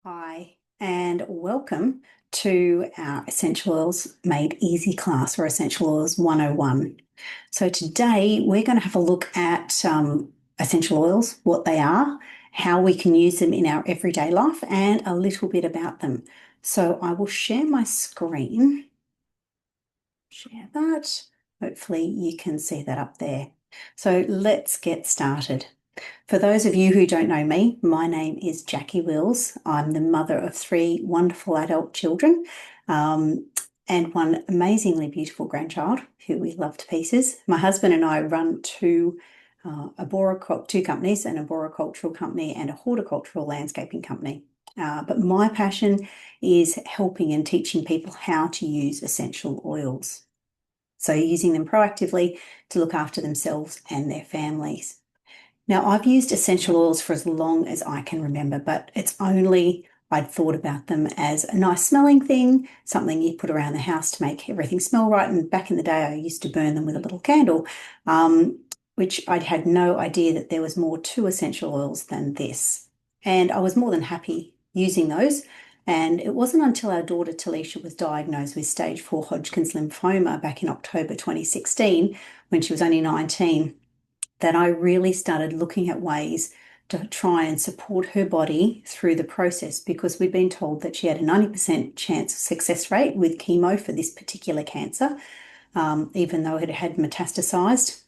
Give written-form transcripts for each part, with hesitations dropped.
Hi, and welcome to our Essential Oils Made Easy class, or Essential Oils 101. So today we're going to have a look at essential oils, what they are, how we can use them in our everyday life, and a little bit about them. So I will share my screen, share that. Hopefully you can see that up there. So let's get started. For those of you who don't know me, my name is Jackie Wills. I'm the mother of three wonderful adult children and one amazingly beautiful grandchild who we love to pieces. My husband and I run two companies, an arboricultural company and a horticultural landscaping company. But my passion is helping and teaching people how to use essential oils. So using them proactively to look after themselves and their families. Now, I've used essential oils for as long as I can remember, but it's only I'd thought about them as a nice smelling thing, something you put around the house to make everything smell right. And back in the day, I used to burn them with a little candle, which I'd had no idea that there was more to essential oils than this. And I was more than happy using those. And it wasn't until our daughter Talisha was diagnosed with stage 4 Hodgkin's lymphoma back in October 2016, when she was only 19, that I really started looking at ways to try and support her body through the process, because we'd been told that she had a 90% chance of success rate with chemo for this particular cancer, even though it had metastasized.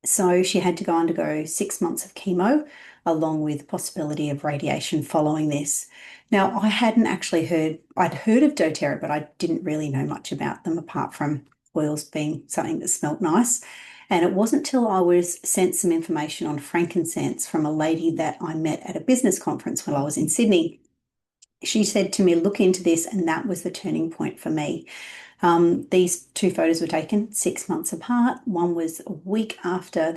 So she had to go undergo 6 months of chemo, along with possibility of radiation following this. Now, I hadn't actually I'd heard of doTERRA, but I didn't really know much about them apart from oils being something that smelled nice. And it wasn't till I was sent some information on frankincense from a lady that I met at a business conference when I was in Sydney. She said to me, look into this, and that was the turning point for me. These two photos were taken 6 months apart. The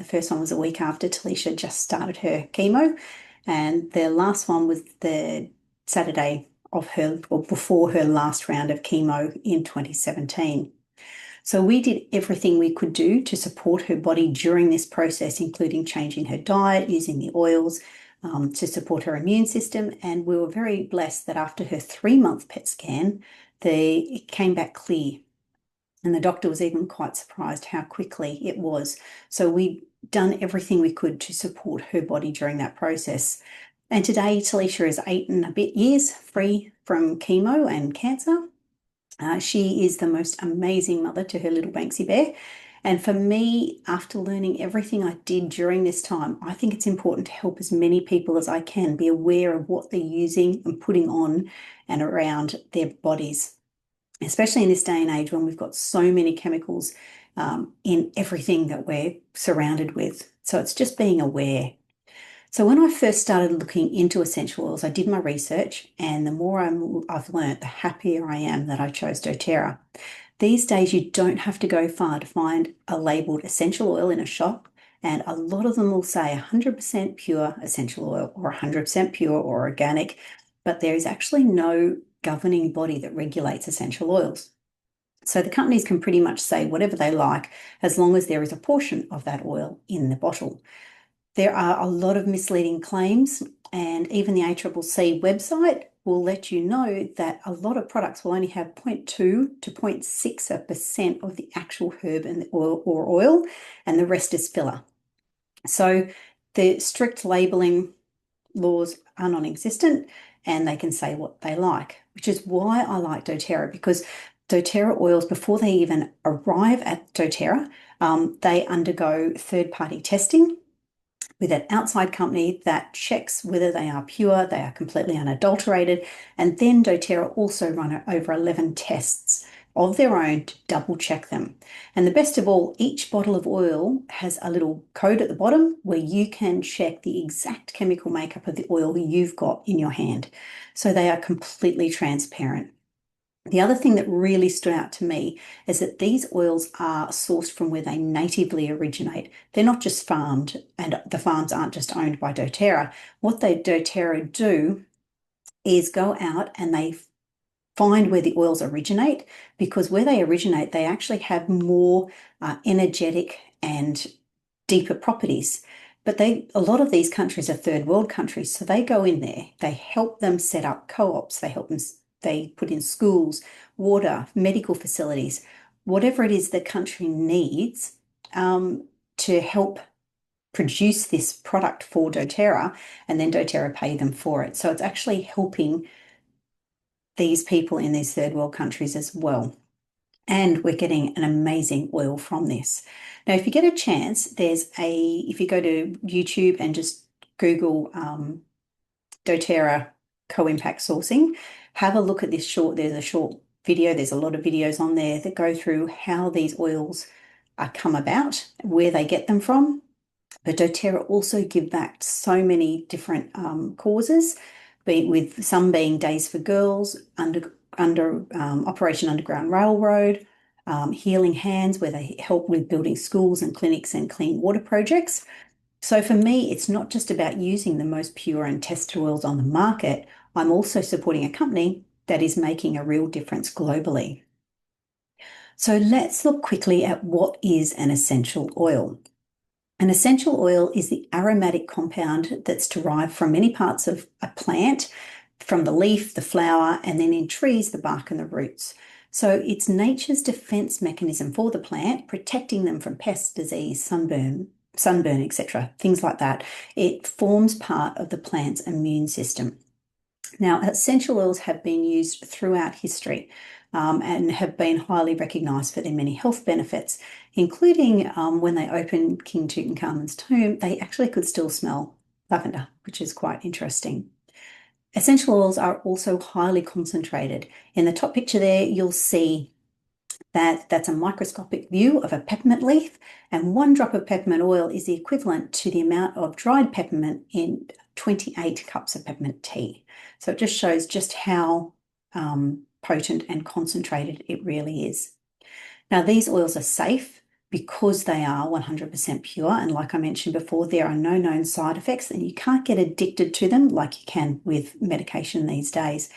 first one was a week after Talisha just started her chemo, and the last one was the Saturday of her, or before her last round of chemo in 2017. So we did everything we could do to support her body during this process, including changing her diet, using the oils to support her immune system. And we were very blessed that after her 3-month PET scan, it came back clear. And the doctor was even quite surprised how quickly it was. So we'd done everything we could to support her body during that process. And today, Talisha is 8 and a bit years free from chemo and cancer. She is the most amazing mother to her little Banksy bear. And for me, after learning everything I did during this time, I think it's important to help as many people as I can be aware of what they're using and putting on and around their bodies, especially in this day and age when we've got so many chemicals in everything that we're surrounded with. So it's just being aware. So when I first started looking into essential oils, I did my research, and the more I've learned, the happier I am that I chose doTERRA. These days, you don't have to go far to find a labeled essential oil in a shop, and a lot of them will say 100% pure essential oil or 100% pure or organic, but there is actually no governing body that regulates essential oils. So the companies can pretty much say whatever they like as long as there is a portion of that oil in the bottle. There are a lot of misleading claims, and even the ACCC website will let you know that a lot of products will only have 0.2 to 0.6% of the actual herb and the oil, and the rest is filler. So the strict labeling laws are non-existent, and they can say what they like, which is why I like doTERRA, because doTERRA oils, before they even arrive at doTERRA, they undergo third-party testing with an outside company that checks whether they are pure, they are completely unadulterated, and then doTERRA also run over 11 tests of their own to double check them. And the best of all, each bottle of oil has a little code at the bottom where you can check the exact chemical makeup of the oil you've got in your hand. So they are completely transparent. The other thing that really stood out to me is that these oils are sourced from where they natively originate. They're not just farmed, and the farms aren't just owned by doTERRA. What doTERRA do is go out and they find where the oils originate, because where they originate, they actually have more energetic and deeper properties. But a lot of these countries are third world countries, so they go in there, they help them set up co-ops, they put in schools, water, medical facilities, whatever it is the country needs to help produce this product for doTERRA, and then doTERRA pay them for it. So it's actually helping these people in these third world countries as well. And we're getting an amazing oil from this. Now, if you get a chance, if you go to YouTube and just Google doTERRA co-impact sourcing, have a look at there's a short video, there's a lot of videos on there that go through how these oils come about, where they get them from. But doTERRA also give back so many different causes, with some being Days for Girls, under Operation Underground Railroad, Healing Hands, where they help with building schools and clinics and clean water projects. So for me, it's not just about using the most pure and tested oils on the market. I'm also supporting a company that is making a real difference globally. So let's look quickly at what is an essential oil. An essential oil is the aromatic compound that's derived from many parts of a plant, from the leaf, the flower, and then in trees, the bark and the roots. So it's nature's defense mechanism for the plant, protecting them from pests, disease, sunburn, etc., things like that. It forms part of the plant's immune system. Now, essential oils have been used throughout history and have been highly recognised for their many health benefits, including when they opened King Tutankhamun's tomb, they actually could still smell lavender, which is quite interesting. Essential oils are also highly concentrated. In the top picture there, you'll see that's a microscopic view of a peppermint leaf, and 1 drop of peppermint oil is the equivalent to the amount of dried peppermint in 28 cups of peppermint tea. So it just shows just how potent and concentrated it really is. Now, these oils are safe because they are 100% pure, and like I mentioned before, there are no known side effects, and you can't get addicted to them like you can with medication these days.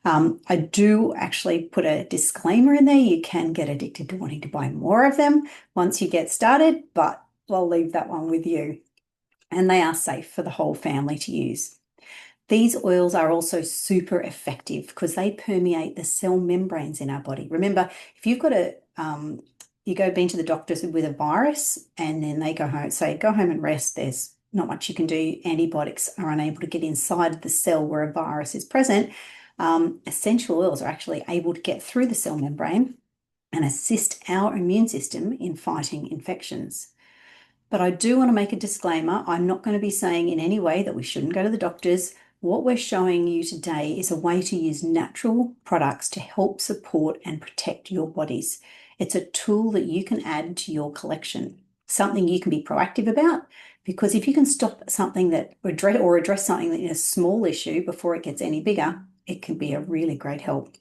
I do actually put a disclaimer in there. You can get addicted to wanting to buy more of them once you get started, but I'll leave that one with you. And they are safe for the whole family to use. These oils are also super effective because they permeate the cell membranes in our body. Remember, if you've got been to the doctors with a virus and then they go home and rest, there's not much you can do. Antibiotics are unable to get inside the cell where a virus is present. Essential oils are actually able to get through the cell membrane and assist our immune system in fighting infections. But I do want to make a disclaimer. I'm not going to be saying in any way that we shouldn't go to the doctors. What we're showing you today is a way to use natural products to help support and protect your bodies. It's a tool that you can add to your collection, something you can be proactive about, because if you can stop something or address something that is a small issue before it gets any bigger, it can be a really great help.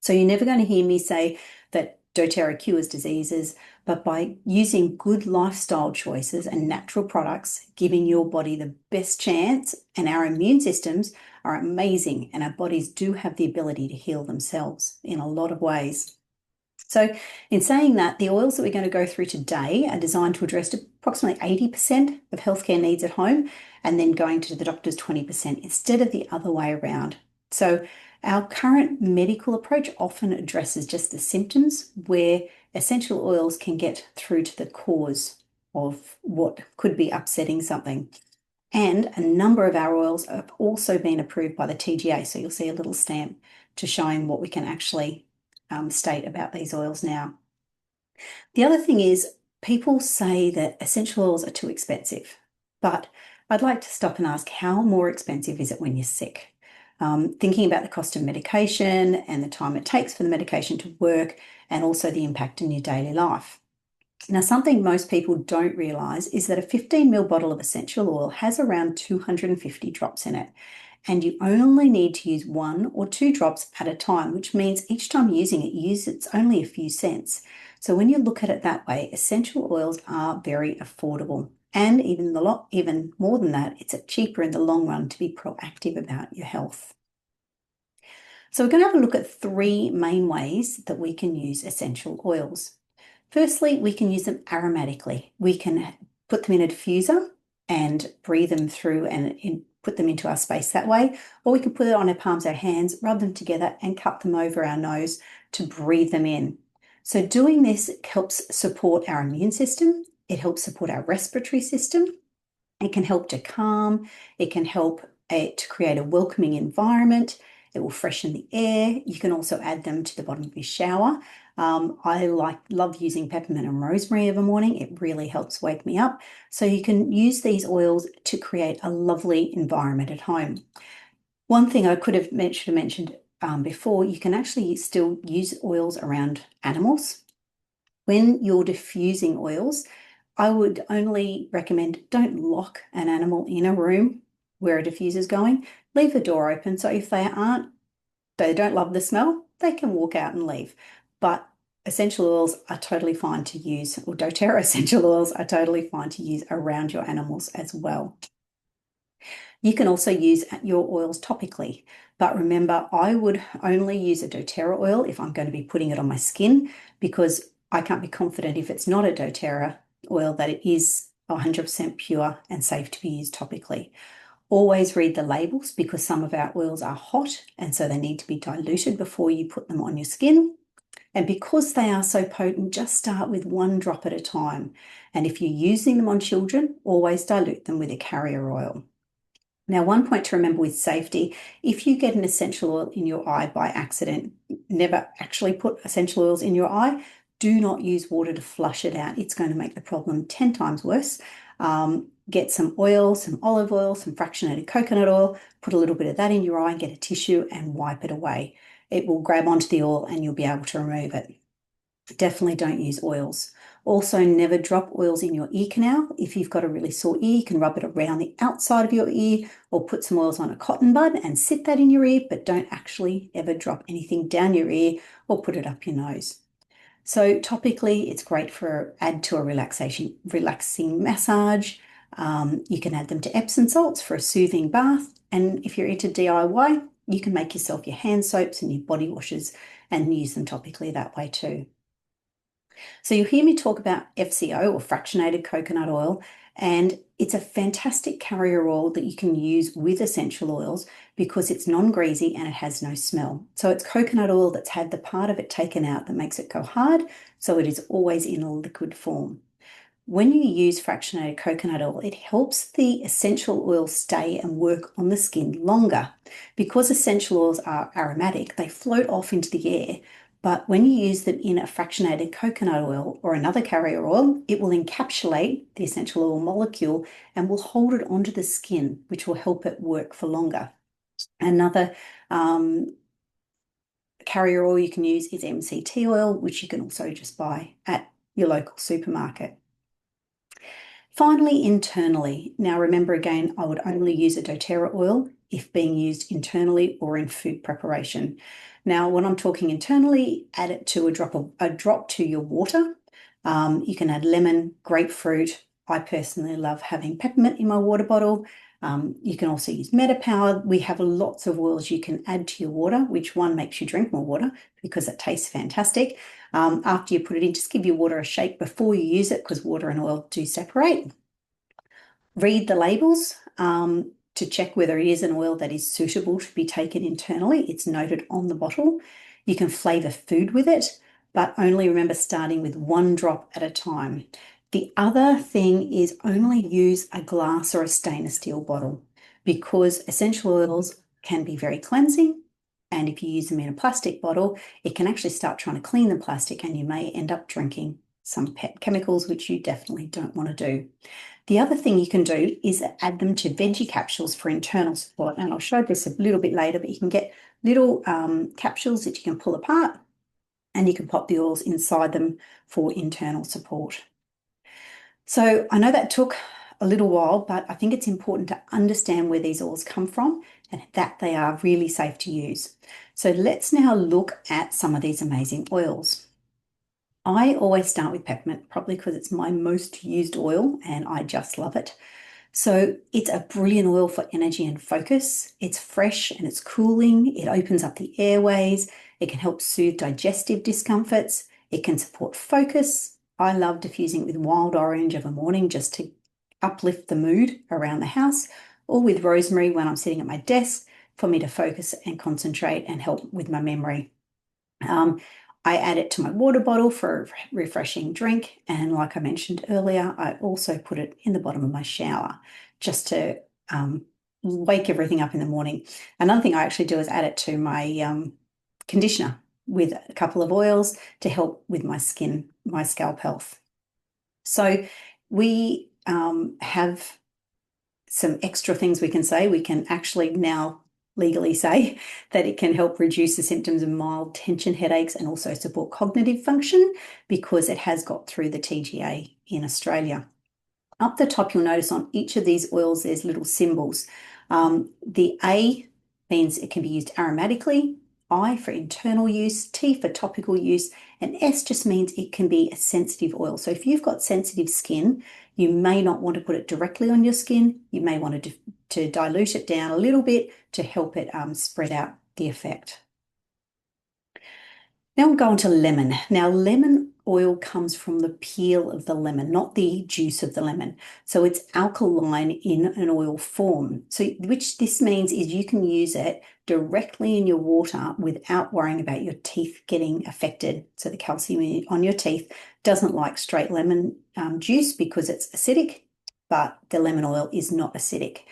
So you're never going to hear me say that doTERRA cures diseases, but by using good lifestyle choices and natural products, giving your body the best chance, and our immune systems are amazing, and our bodies do have the ability to heal themselves in a lot of ways. So in saying that, the oils that we're going to go through today are designed to address approximately 80% of healthcare needs at home, and then going to the doctor's 20% instead of the other way around. So our current medical approach often addresses just the symptoms, where essential oils can get through to the cause of what could be upsetting something. And a number of our oils have also been approved by the TGA. So you'll see a little stamp to showing what we can actually state about these oils now. The other thing is, people say that essential oils are too expensive, but I'd like to stop and ask, how more expensive is it when you're sick? Thinking about the cost of medication and the time it takes for the medication to work, and also the impact in your daily life. Now, something most people don't realise is that a 15 ml bottle of essential oil has around 250 drops in it, and you only need to use 1 or 2 drops at a time, which means each time using it, it's only a few cents. So when you look at it that way, essential oils are very affordable. And even more than that, it's cheaper in the long run to be proactive about your health. So we're going to have a look at 3 main ways that we can use essential oils. Firstly, we can use them aromatically. We can put them in a diffuser and breathe them through and put them into our space that way. Or we can put it on our palms, our hands, rub them together and cup them over our nose to breathe them in. So doing this helps support our immune system. It helps support our respiratory system. It can help to calm. It can help to create a welcoming environment. It will freshen the air. You can also add them to the bottom of your shower. I love using peppermint and rosemary every morning. It really helps wake me up. So you can use these oils to create a lovely environment at home. One thing I could have mentioned before, you can actually still use oils around animals. When you're diffusing oils, I would only recommend don't lock an animal in a room where a diffuser is going. Leave the door open so if they don't love the smell, they can walk out and leave. But essential oils are totally fine to use, or doTERRA essential oils are totally fine to use around your animals as well. You can also use your oils topically, but remember, I would only use a doTERRA oil if I'm going to be putting it on my skin, because I can't be confident if it's not a doTERRA oil that it is 100% pure and safe to be used topically. Always read the labels, because some of our oils are hot and so they need to be diluted before you put them on your skin. And because they are so potent, just start with 1 drop at a time. And if you're using them on children, always dilute them with a carrier oil. Now, one point to remember with safety, if you get an essential oil in your eye by accident, never actually put essential oils in your eye. Do not use water to flush it out. It's going to make the problem 10 times worse. Get some oil, some olive oil, some fractionated coconut oil, put a little bit of that in your eye, get a tissue and wipe it away. It will grab onto the oil and you'll be able to remove it. Definitely don't use oils. Also, never drop oils in your ear canal. If you've got a really sore ear, you can rub it around the outside of your ear or put some oils on a cotton bud and sit that in your ear, but don't actually ever drop anything down your ear or put it up your nose. So topically, it's great for add to a relaxing massage. You can add them to Epsom salts for a soothing bath. And if you're into DIY, you can make yourself your hand soaps and your body washes and use them topically that way too. So you'll hear me talk about FCO, or fractionated coconut oil, and it's a fantastic carrier oil that you can use with essential oils because it's non-greasy and it has no smell. So it's coconut oil that's had the part of it taken out that makes it go hard, so it is always in a liquid form. When you use fractionated coconut oil, it helps the essential oil stay and work on the skin longer. Because essential oils are aromatic, they float off into the air. But when you use them in a fractionated coconut oil or another carrier oil, it will encapsulate the essential oil molecule and will hold it onto the skin, which will help it work for longer. Another carrier oil you can use is MCT oil, which you can also just buy at your local supermarket. Finally, internally. Now remember again, I would only use a doTERRA oil if being used internally or in food preparation. Now, when I'm talking internally, add it to a drop to your water. You can add lemon, grapefruit. I personally love having peppermint in my water bottle. You can also use MetaPWR. We have lots of oils you can add to your water, which one makes you drink more water because it tastes fantastic. After you put it in, just give your water a shake before you use it, because water and oil do separate. Read the labels to check whether it is an oil that is suitable to be taken internally. It's noted on the bottle. You can flavour food with it, but only remember starting with 1 drop at a time. The other thing is only use a glass or a stainless steel bottle, because essential oils can be very cleansing. And if you use them in a plastic bottle, it can actually start trying to clean the plastic and you may end up drinking some pet chemicals, which you definitely don't want to do. The other thing you can do is add them to veggie capsules for internal support. And I'll show this a little bit later, but you can get little capsules that you can pull apart and you can pop the oils inside them for internal support. So I know that took a little while, but I think it's important to understand where these oils come from and that they are really safe to use. So let's now look at some of these amazing oils. I always start with peppermint, probably because it's my most used oil and I just love it. So it's a brilliant oil for energy and focus. It's fresh and it's cooling. It opens up the airways. It can help soothe digestive discomforts. It can support focus. I love diffusing it with wild orange of a morning just to uplift the mood around the house, or with rosemary when I'm sitting at my desk for me to focus and concentrate and help with my memory. I add it to my water bottle for a refreshing drink. And like I mentioned earlier, I also put it in the bottom of my shower just to wake everything up in the morning. Another thing I actually do is add it to my conditioner with a couple of oils to help with my skin, my scalp health. So we have some extra things we can say. We can actually now legally say that it can help reduce the symptoms of mild tension headaches and also support cognitive function because it has got through the TGA in Australia. Up the top, you'll notice on each of these oils, there's little symbols. The A means it can be used aromatically, I for internal use, T for topical use, and S just means it can be a sensitive oil. So if you've got sensitive skin, you may not want to put it directly on your skin. You may want to dilute it down a little bit to help it spread out the effect. Now we'll go on to lemon. Now lemon oil comes from the peel of the lemon, not the juice of the lemon. So it's alkaline in an oil form. So which this means is you can use it directly in your water without worrying about your teeth getting affected. So the calcium on your teeth doesn't like straight lemon juice because it's acidic, but the lemon oil is not acidic.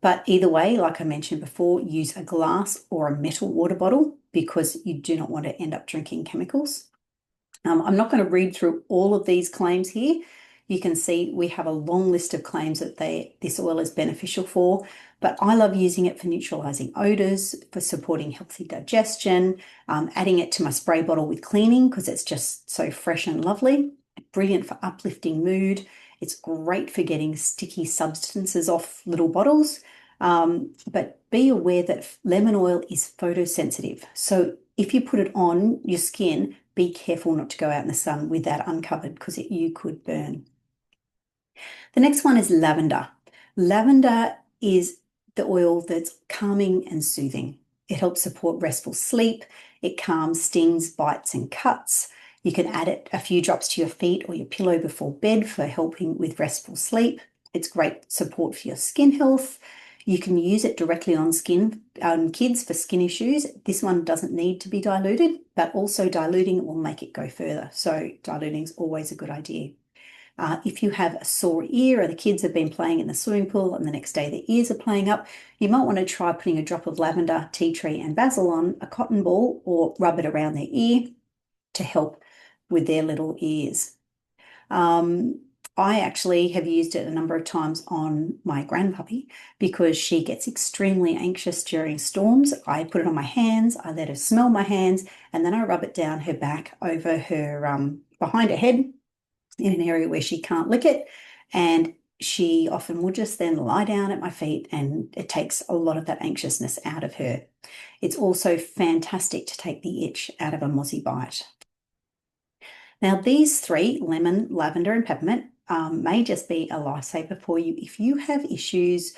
But either way, like I mentioned before, use a glass or a metal water bottle because you do not want to end up drinking chemicals. I'm not going to read through all of these claims here. You can see we have a long list of claims that this oil is beneficial for, but I love using it for neutralizing odors, for supporting healthy digestion, adding it to my spray bottle with cleaning because it's just so fresh and lovely. Brilliant for uplifting mood. It's great for getting sticky substances off little bottles. But be aware that lemon oil is photosensitive. So if you put it on your skin, be careful not to go out in the sun with that uncovered because you could burn. The next one is lavender. Lavender is the oil that's calming and soothing. It helps support restful sleep. It calms stings, bites, and cuts. You can add it a few drops to your feet or your pillow before bed for helping with restful sleep. It's great support for your skin health. You can use it directly on kids for skin issues. This one doesn't need to be diluted, but also diluting it will make it go further. So diluting is always a good idea. If you have a sore ear or the kids have been playing in the swimming pool and the next day their ears are playing up, you might want to try putting a drop of lavender, tea tree, and basil on a cotton ball or rub it around their ear to help with their little ears. I actually have used it a number of times on my grandpuppy because she gets extremely anxious during storms. I put it on my hands, I let her smell my hands, and then I rub it down her back over her, behind her head in an area where she can't lick it. And she often will just then lie down at my feet and it takes a lot of that anxiousness out of her. It's also fantastic to take the itch out of a mozzie bite. Now, these three, lemon, lavender, and peppermint, may just be a lifesaver for you if you have issues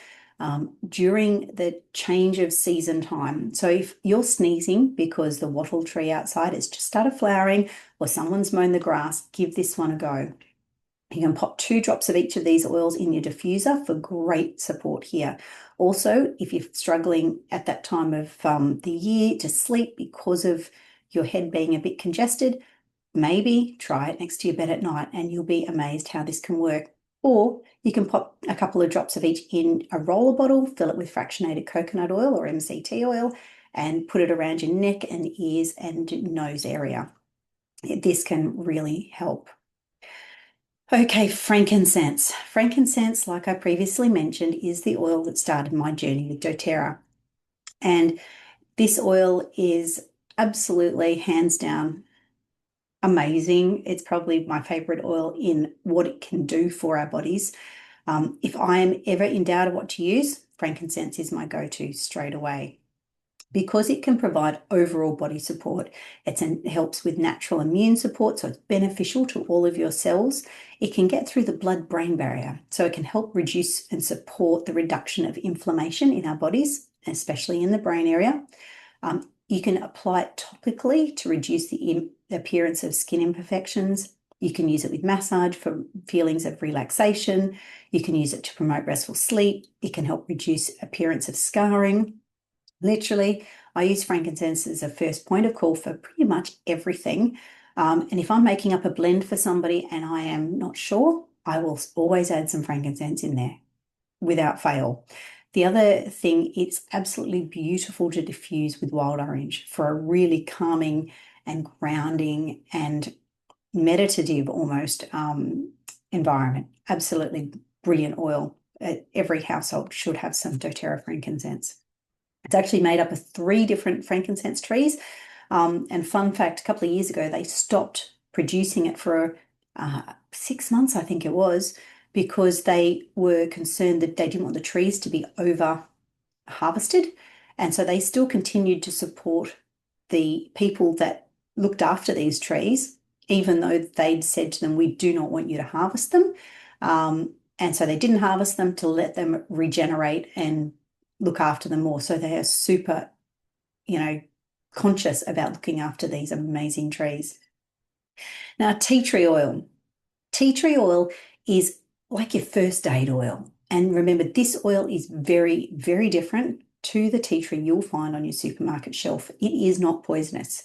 during the change of season time. So if you're sneezing because the wattle tree outside has just started flowering or someone's mown the grass, give this one a go. You can pop 2 drops of each of these oils in your diffuser for great support here. Also, if you're struggling at that time of the year to sleep because of your head being a bit congested, maybe try it next to your bed at night and you'll be amazed how this can work. Or you can pop a couple of drops of each in a roller bottle, fill it with fractionated coconut oil or MCT oil, and put it around your neck and ears and nose area. This can really help. Okay, frankincense. Frankincense, like I previously mentioned, is the oil that started my journey with doTERRA. And this oil is absolutely, hands down, amazing. It's probably my favorite oil in what it can do for our bodies. If I am ever in doubt of what to use, frankincense is my go-to straight away. Because it can provide overall body support, it helps with natural immune support, so it's beneficial to all of your cells. It can get through the blood-brain barrier, so it can help reduce and support the reduction of inflammation in our bodies, especially in the brain area. You can apply it topically to reduce the appearance of skin imperfections. You can use it with massage for feelings of relaxation. You can use it to promote restful sleep. It can help reduce appearance of scarring. Literally, I use frankincense as a first point of call for pretty much everything. And if I'm making up a blend for somebody and I am not sure, I will always add some frankincense in there without fail. The other thing, it's absolutely beautiful to diffuse with wild orange for a really calming and grounding and meditative almost environment. Absolutely brilliant oil. Every household should have some doTERRA frankincense. It's actually made up of 3 different frankincense trees. And fun fact, a couple of years ago, they stopped producing it for 6 months, I think it was, because they were concerned that they didn't want the trees to be over harvested. And so they still continued to support the people that looked after these trees, even though they'd said to them, we do not want you to harvest them. And so they didn't harvest them to let them regenerate and look after them more. So they are super, conscious about looking after these amazing trees. Now, tea tree oil. Tea tree oil is like your first aid oil. And remember, this oil is very, very different to the tea tree you'll find on your supermarket shelf. It is not poisonous.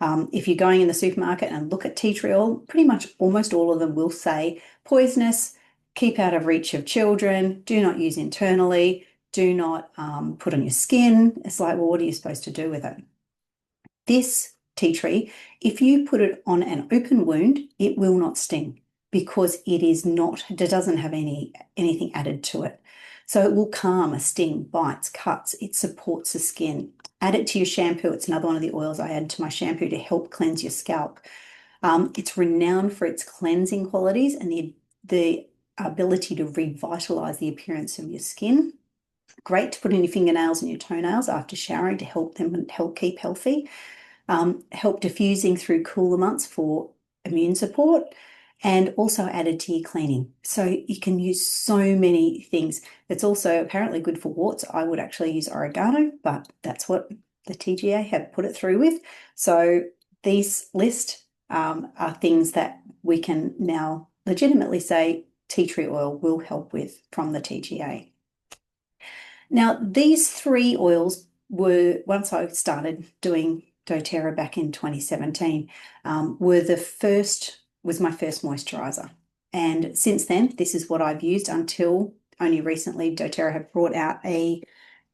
If you're going in the supermarket and look at tea tree oil, pretty much almost all of them will say poisonous, keep out of reach of children, do not use internally, do not put on your skin. It's like, well, what are you supposed to do with it? This tea tree, if you put it on an open wound, it will not sting because it doesn't have anything added to it. So it will calm a sting, bites, cuts. It supports the skin. Add it to your shampoo. It's another one of the oils I add to my shampoo to help cleanse your scalp. It's renowned for its cleansing qualities and the ability to revitalize the appearance of your skin. Great to put in your fingernails and your toenails after showering to help keep healthy. Help diffusing through cooler months for immune support, and also added to your cleaning. So you can use so many things. It's also apparently good for warts. I would actually use oregano, but that's what the TGA have put it through with. So these list are things that we can now legitimately say tea tree oil will help with from the TGA. Now, these 3 oils were, once I started doing doTERRA back in 2017, was my first moisturiser. And since then, this is what I've used until only recently doTERRA have brought out a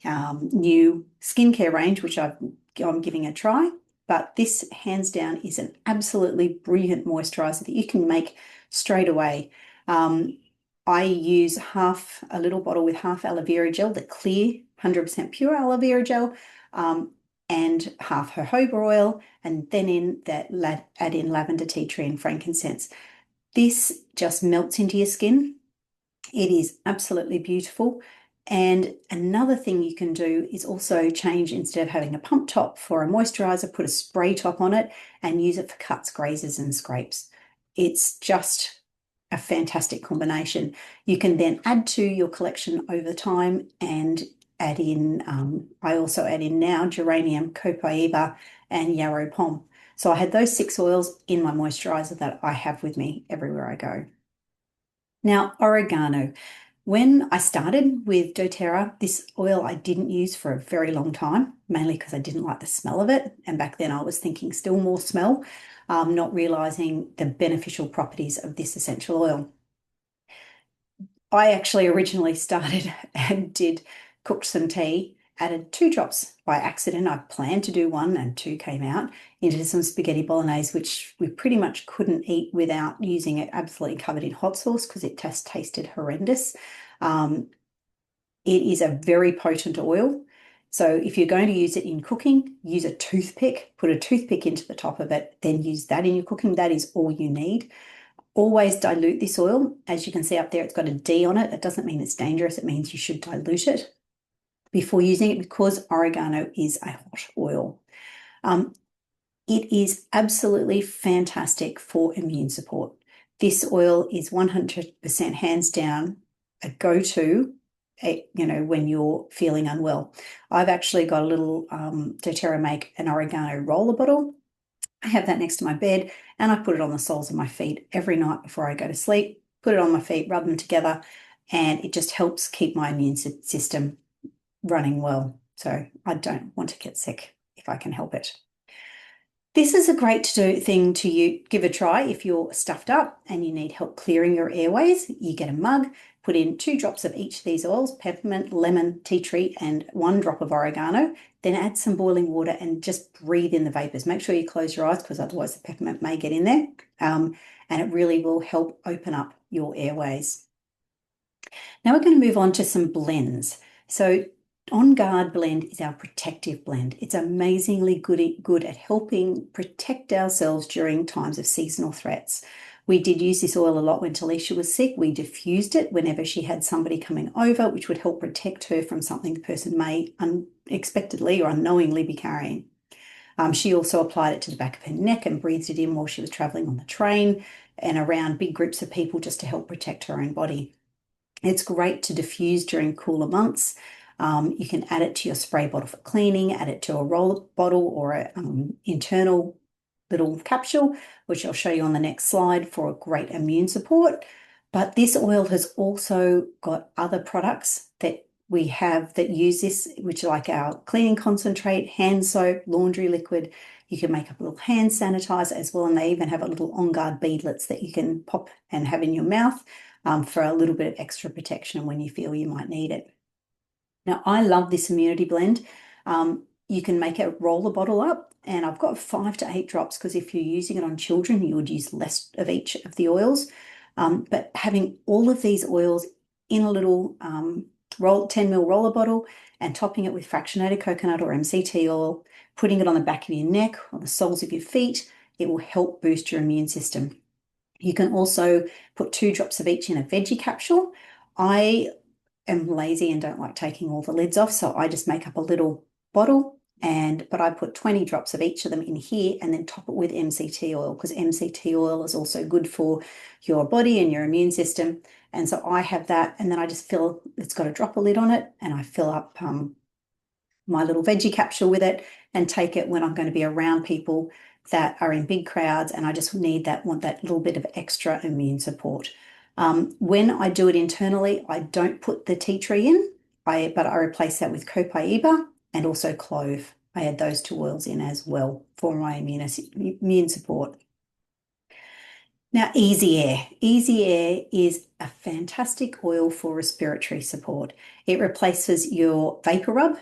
new skincare range, which I'm giving a try. But this, hands down, is an absolutely brilliant moisturiser that you can make straight away. I use a little bottle with half aloe vera gel, the clear 100% pure aloe vera gel, and half jojoba oil, and then add in lavender, tea tree, and frankincense. This just melts into your skin. It is absolutely beautiful. And another thing you can do is also change, instead of having a pump top for a moisturizer, put a spray top on it and use it for cuts, grazes, and scrapes. It's just a fantastic combination. You can then add to your collection over time and add in, I also add in now geranium, copaiba, and yarrow pom. So I had those 6 oils in my moisturizer that I have with me everywhere I go. Now, oregano. When I started with doTERRA, this oil I didn't use for a very long time, mainly because I didn't like the smell of it. And back then I was thinking still more smell, not realizing the beneficial properties of this essential oil. I actually originally started and cooked some tea, added 2 drops by accident. I planned to do 1 and 2 came out into some spaghetti bolognese, which we pretty much couldn't eat without using it absolutely covered in hot sauce because it just tasted horrendous. It is a very potent oil. So if you're going to use it in cooking, use a toothpick, put a toothpick into the top of it, then use that in your cooking. That is all you need. Always dilute this oil. As you can see up there, it's got a D on it. That doesn't mean it's dangerous. It means you should dilute it before using it because oregano is a hot oil. It is absolutely fantastic for immune support. This oil is 100% hands down a go-to, when you're feeling unwell. I've actually got a little doTERRA make an oregano roller bottle. I have that next to my bed and I put it on the soles of my feet every night before I go to sleep. Put it on my feet, rub them together, and it just helps keep my immune system running well. So I don't want to get sick if I can help it. This is a great thing to give a try if you're stuffed up and you need help clearing your airways. You get a mug, put in 2 drops of each of these oils, peppermint, lemon, tea tree, and 1 drop of oregano. Then add some boiling water and just breathe in the vapors. Make sure you close your eyes because otherwise the peppermint may get in there. And it really will help open up your airways. Now we're going to move on to some blends. So On Guard blend is our protective blend. It's amazingly good at helping protect ourselves during times of seasonal threats. We did use this oil a lot when Talisha was sick. We diffused it whenever she had somebody coming over, which would help protect her from something the person may unexpectedly or unknowingly be carrying. She also applied it to the back of her neck and breathed it in while she was traveling on the train and around big groups of people just to help protect her own body. It's great to diffuse during cooler months. You can add it to your spray bottle for cleaning, add it to a roll bottle or an internal little capsule, which I'll show you on the next slide for a great immune support. But this oil has also got other products that we have that use this, which are like our cleaning concentrate, hand soap, laundry liquid. You can make up a little hand sanitizer as well, and they even have a little On Guard beadlets that you can pop and have in your mouth for a little bit of extra protection when you feel you might need it. Now, I love this immunity blend. You can make it roll the bottle up, and I've got 5 to 8 drops because if you're using it on children, you would use less of each of the oils. But having all of these oils in a little 10 ml roller bottle and topping it with fractionated coconut or MCT oil, putting it on the back of your neck or the soles of your feet, it will help boost your immune system. You can also put 2 drops of each in a veggie capsule. I am lazy and don't like taking all the lids off, so I just make up a little bottle but I put 20 drops of each of them in here and then top it with MCT oil because MCT oil is also good for your body and your immune system. And so I have that, and then I just it's got a dropper lid on it, and I fill up my little veggie capsule with it and take it when I'm going to be around people that are in big crowds and I just want that little bit of extra immune support. When I do it internally, I don't put the tea tree in, but I replace that with copaiba and also clove. I add those 2 oils in as well for my immune support. Now, Easy Air. Easy Air is a fantastic oil for respiratory support. It replaces your vapor rub.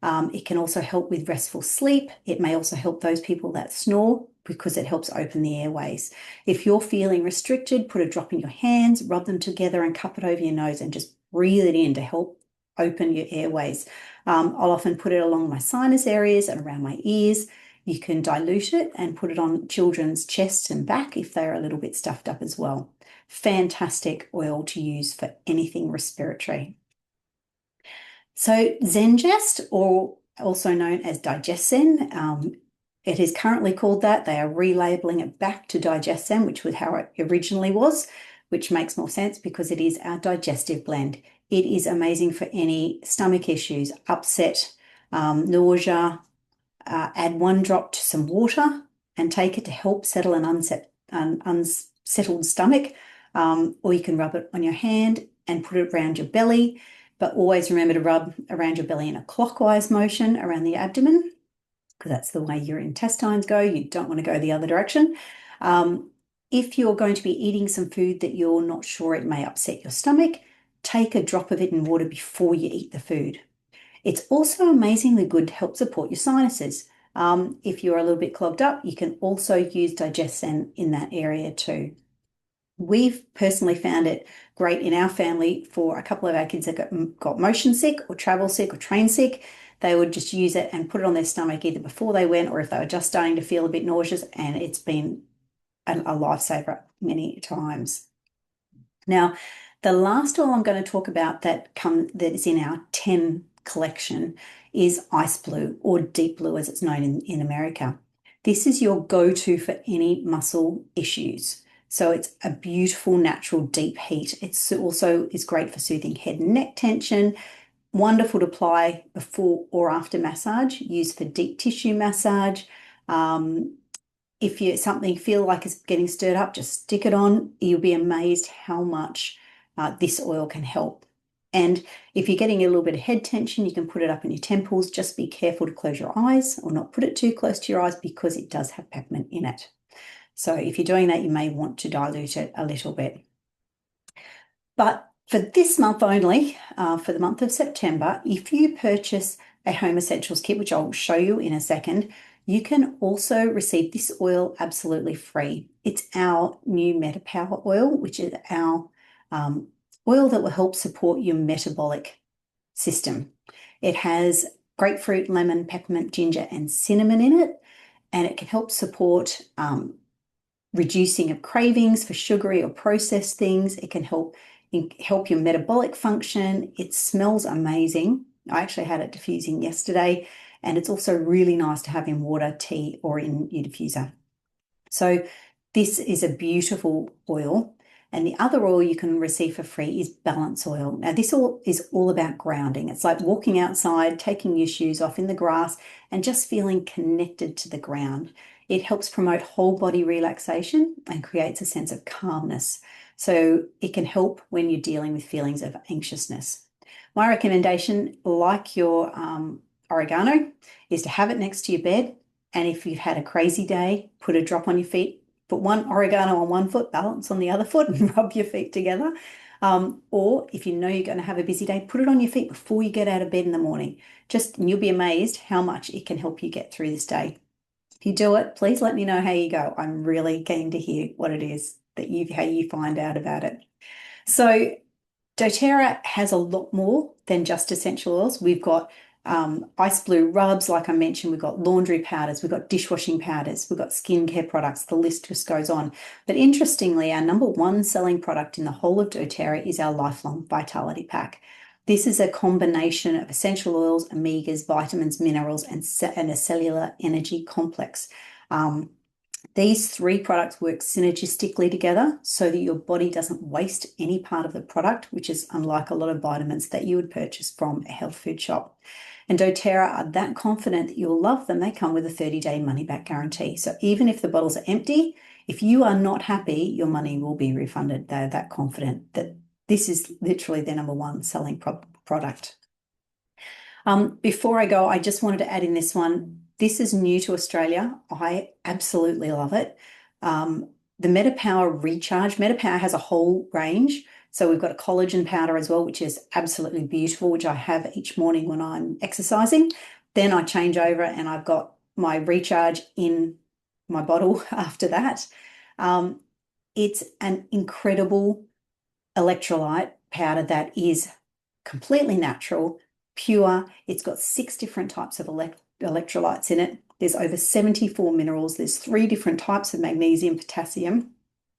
It can also help with restful sleep. It may also help those people that snore because it helps open the airways. If you're feeling restricted, put a drop in your hands, rub them together and cup it over your nose and just breathe it in to help open your airways. I'll often put it along my sinus areas and around my ears. You can dilute it and put it on children's chests and back if they're a little bit stuffed up as well. Fantastic oil to use for anything respiratory. So ZenGest, or also known as DigestZen, it is currently called that. They are relabeling it back to DigestZen, which was how it originally was, which makes more sense because it is our digestive blend. It is amazing for any stomach issues, upset, nausea. Add 1 drop to some water and take it to help settle an unsettled stomach. Or you can rub it on your hand and put it around your belly. But always remember to rub around your belly in a clockwise motion around the abdomen because that's the way your intestines go. You don't want to go the other direction. If you're going to be eating some food that you're not sure it may upset your stomach, take a drop of it in water before you eat the food. It's also amazingly good to help support your sinuses. If you're a little bit clogged up, you can also use DigestZen in that area too. We've personally found it great in our family for a couple of our kids that got motion sick or travel sick or train sick. They would just use it and put it on their stomach either before they went or if they were just starting to feel a bit nauseous, and it's been a lifesaver many times. Now, the last oil I'm going to talk about that is in our 10 collection is Ice Blue, or Deep Blue as it's known in America. This is your go-to for any muscle issues. So it's a beautiful, natural, deep heat. It's also is great for soothing head and neck tension. Wonderful to apply before or after massage. Used for deep tissue massage. if you something feel like it's getting stirred up, just stick it on. You'll be amazed how much this oil can help. And if you're getting a little bit of head tension, you can put it up in your temples. Just be careful to close your eyes or not put it too close to your eyes because it does have peppermint in it. So if you're doing that, you may want to dilute it a little bit. But for this month only, for the month of September, if you purchase a Home Essentials kit, which I'll show you in a second, you can also receive this oil absolutely free. It's our new MetaPWR oil, which is our oil that will help support your metabolic system. It has grapefruit, lemon, peppermint, ginger, and cinnamon in it, and it can help support reducing of cravings for sugary or processed things. It can help your metabolic function. It smells amazing. I actually had it diffusing yesterday, and it's also really nice to have in water, tea, or in your diffuser. So this is a beautiful oil. And the other oil you can receive for free is balance oil. Now, this oil is all about grounding. It's like walking outside, taking your shoes off in the grass, and just feeling connected to the ground. It helps promote whole body relaxation and creates a sense of calmness. So it can help when you're dealing with feelings of anxiousness. My recommendation, like your oregano, is to have it next to your bed. And if you've had a crazy day, put a drop on your feet. Put one oregano on one foot, balance on the other foot, and rub your feet together. Or if you know you're going to have a busy day, put it on your feet before you get out of bed in the morning. And you'll be amazed how much it can help you get through this day. If you do it, please let me know how you go. I'm really keen to hear what it is how you find out about it. So doTERRA has a lot more than just essential oils. We've got ice blue rubs, like I mentioned, we've got laundry powders, we've got dishwashing powders, we've got skincare products, the list just goes on. But interestingly, our number one selling product in the whole of doTERRA is our Lifelong Vitality Pack. This is a combination of essential oils, omegas, vitamins, minerals, and a cellular energy complex. These three products work synergistically together so that your body doesn't waste any part of the product, which is unlike a lot of vitamins that you would purchase from a health food shop. And doTERRA are that confident that you'll love them. They come with a 30-day money-back guarantee. So even if the bottles are empty, if you are not happy, your money will be refunded. They're that confident that this is literally their number one selling product. Before I go, I just wanted to add in this one. This is new to Australia. I absolutely love it. The MetaPWR Recharge. MetaPWR has a whole range. So we've got a collagen powder as well, which is absolutely beautiful, which I have each morning when I'm exercising. Then I change over and I've got my Recharge in my bottle after that. It's an incredible electrolyte powder that is completely natural, pure. It's got 6 different types of electrolytes in it. There's over 74 minerals. There's 3 different types of magnesium, potassium,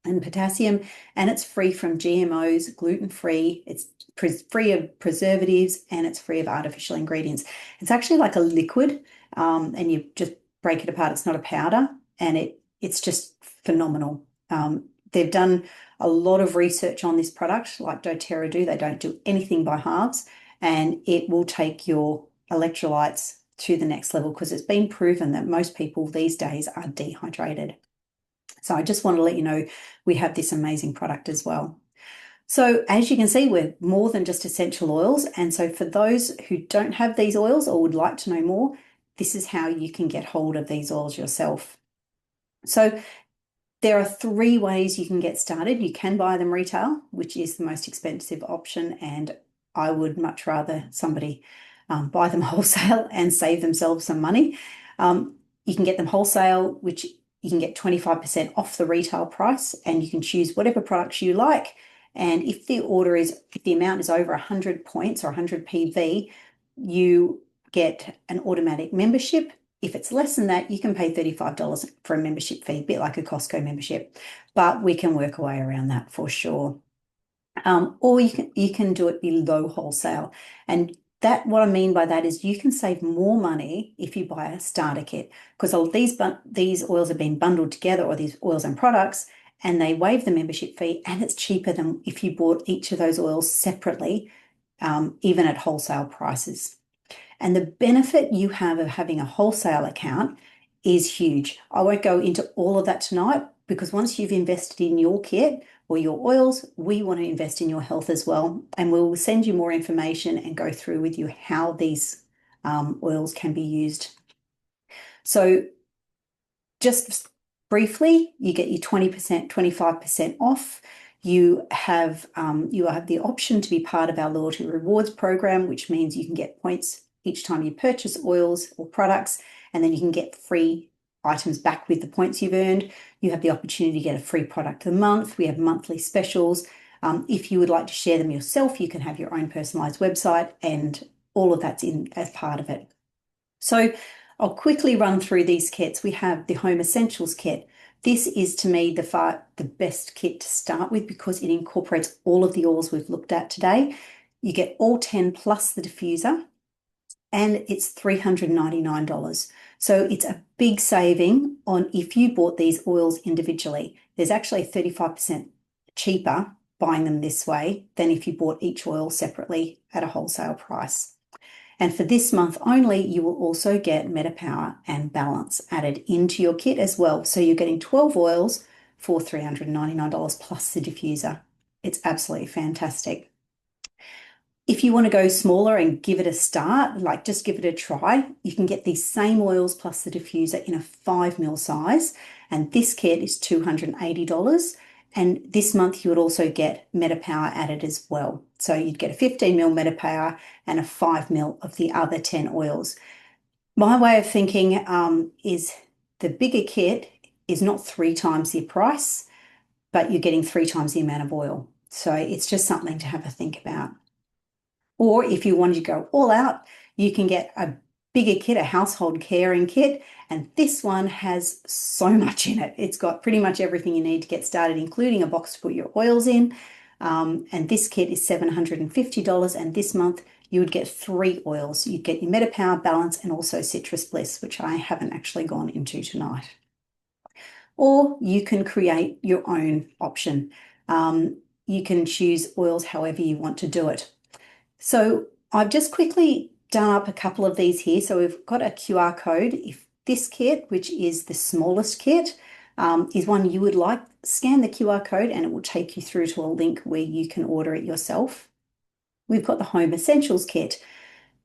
and it's free from GMOs, gluten-free. It's free of preservatives, and it's free of artificial ingredients. It's actually like a liquid, and you just break it apart. It's not a powder, and it's just phenomenal. They've done a lot of research on this product, like doTERRA do. They don't do anything by halves, and it will take your electrolytes to the next level because it's been proven that most people these days are dehydrated. So I just want to let you know we have this amazing product as well. So as you can see, we're more than just essential oils. And so for those who don't have these oils or would like to know more, this is how you can get hold of these oils yourself. So there are 3 ways you can get started. You can buy them retail, which is the most expensive option, and I would much rather somebody buy them wholesale and save themselves some money. You can get them wholesale, which you can get 25% off the retail price, and you can choose whatever products you like. And if the amount is over 100 points or 100 PV, you get an automatic membership. If it's less than that, you can pay $35 for a membership fee, a bit like a Costco membership, but we can work a way around that for sure. Or you can do it below wholesale. And what I mean by that is you can save more money if you buy a starter kit, because these oils have been bundled together, or these oils and products, and they waive the membership fee, and it's cheaper than if you bought each of those oils separately, even at wholesale prices. And the benefit you have of having a wholesale account is huge. I won't go into all of that tonight because once you've invested in your kit or your oils, we want to invest in your health as well. And we'll send you more information and go through with you how these oils can be used. So just briefly, you get your 20%, 25% off. You have the option to be part of our loyalty rewards program, which means you can get points each time you purchase oils or products, and then you can get free items back with the points you've earned. You have the opportunity to get a free product of the month. We have monthly specials. If you would like to share them yourself, you can have your own personalized website, and all of that's in as part of it. So I'll quickly run through these kits. We have the Home Essentials kit. This is, to me, the best kit to start with because it incorporates all of the oils we've looked at today. You get all 10 plus the diffuser, and it's $399. So it's a big saving on if you bought these oils individually. There's actually 35% cheaper buying them this way than if you bought each oil separately at a wholesale price. And for this month only, you will also get MetaPWR and Balance added into your kit as well. So you're getting 12 oils for $399 plus the diffuser. It's absolutely fantastic. If you want to go smaller and give it a start, like just give it a try, you can get these same oils plus the diffuser in a 5 ml size. And this kit is $280. And this month you would also get MetaPWR added as well. So you'd get a 15 ml MetaPWR and a 5 ml of the other 10 oils. My way of thinking is the bigger kit is not 3 times the price, but you're getting 3 times the amount of oil. So it's just something to have a think about. Or if you wanted to go all out, you can get a bigger kit, a household caring kit, and this one has so much in it. It's got pretty much everything you need to get started, including a box to put your oils in. And this kit is $750, and this month you would get 3 oils. You'd get your MetaPWR, Balance, and also Citrus Bliss, which I haven't actually gone into tonight. Or you can create your own option. You can choose oils however you want to do it. So I've just quickly done up a couple of these here. So we've got a QR code. If this kit, which is the smallest kit, is one you would like, scan the QR code and it will take you through to a link where you can order it yourself. We've got the Home Essentials kit.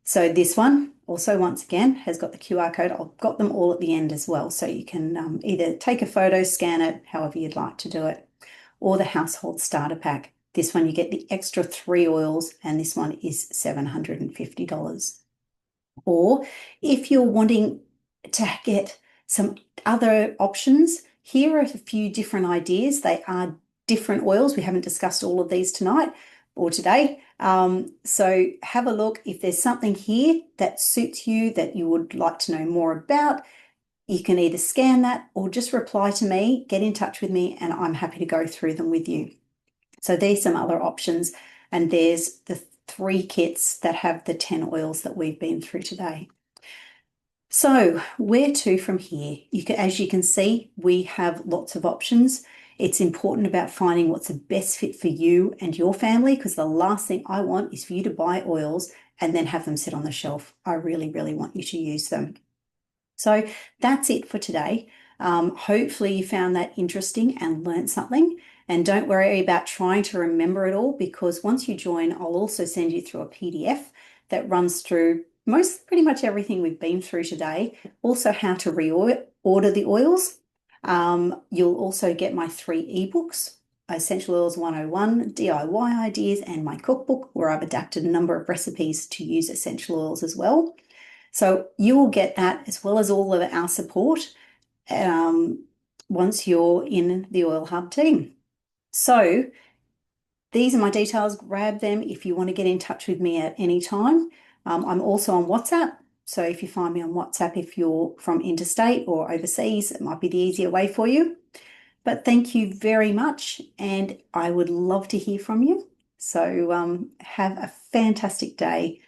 So this one also, once again, has got the QR code. I've got them all at the end as well. So you can either take a photo, scan it, however you'd like to do it, or the Household Starter Pack. This one, you get the extra 3 oils, and this one is $750. Or if you're wanting to get some other options, here are a few different ideas. They are different oils. We haven't discussed all of these tonight or today. So have a look. If there's something here that suits you that you would like to know more about, you can either scan that or just reply to me, get in touch with me, and I'm happy to go through them with you. So there's some other options, and there's the 3 kits that have the 10 oils that we've been through today. So where to from here? As you can see, we have lots of options. It's important about finding what's the best fit for you and your family, because the last thing I want is for you to buy oils and then have them sit on the shelf. I really, really want you to use them. So that's it for today. Hopefully you found that interesting and learned something. And don't worry about trying to remember it all, because once you join, I'll also send you through a PDF that runs through pretty much everything we've been through today. Also how to reorder the oils. You'll also get my 3 ebooks, Essential Oils 101, DIY Ideas, and my cookbook, where I've adapted a number of recipes to use essential oils as well. So you will get that as well as all of our support once you're in the Oil Hub team. So these are my details. Grab them if you want to get in touch with me at any time. I'm also on WhatsApp. So if you find me on WhatsApp, if you're from interstate or overseas, it might be the easier way for you. But thank you very much, and I would love to hear from you. So have a fantastic day.